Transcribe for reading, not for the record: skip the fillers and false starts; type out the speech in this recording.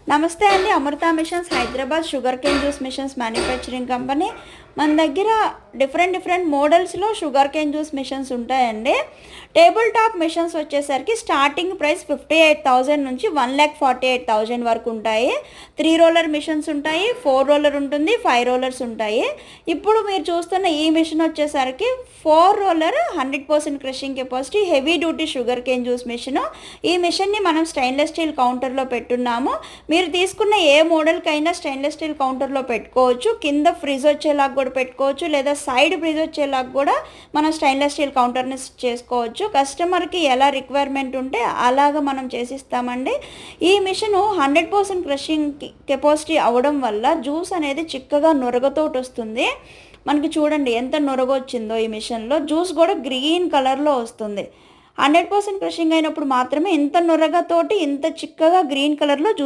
నమస్తే అండి. Amrutha machines Hyderabad sugar cane juice machines manufacturing company. మన దగ్గర డిఫరెంట్ మోడల్స్‌లో షుగర్ కేన్ జ్యూస్ మిషన్స్ ఉంటాయండి. టేబుల్ టాప్ మిషన్స్ వచ్చేసరికి స్టార్టింగ్ ప్రైస్ 58,000 నుంచి 1,48,000 వరకు ఉంటాయి. 3 రోలర్ మిషన్స్ ఉంటాయి, 4 రోలర్ ఉంటుంది, 5 రోలర్స్ ఉంటాయి. ఇప్పుడు మీరు చూస్తున్న ఈ మిషన్ వచ్చేసరికి 4 roller 100% crushing capacity heavy duty sugar cane juice machine. ఈ మిషన్‌ని మనం స్టెయిన్‌లెస్ స్టీల్ కౌంటర్‌లో పెట్టున్నాము. మీరు తీసుకున్న ఏ మోడల్‌కైనా స్టెయిన్‌లెస్ స్టీల్ కౌంటర్‌లో పెట్టుకోవచ్చు. కింద ఫ్రిజ్ వచ్చేలాగా కూడా పెట్టుకోవచ్చు, లేదా సైడ్ ఫ్రిజ్ వచ్చేలాగా కూడా మనం స్టెయిన్‌లెస్ స్టీల్ కౌంటర్‌ని చేసుకోవచ్చు. కస్టమర్‌కి ఎలా రిక్వైర్మెంట్ ఉంటే అలాగా మనం చేసిస్తామండి. ఈ మిషను 100% క్రషింగ్ కెపాసిటీ అవ్వడం వల్ల జ్యూస్ అనేది చిక్కగా నురగతోటి వస్తుంది. మనకి చూడండి ఎంత నురగొచ్చిందో ఈ మిషన్‌లో. జ్యూస్ కూడా గ్రీన్ కలర్‌లో వస్తుంది. 100% క్రషింగ్ అయినప్పుడు మాత్రమే ఇంత నురగతోటి ఇంత చిక్కగా గ్రీన్ కలర్‌లో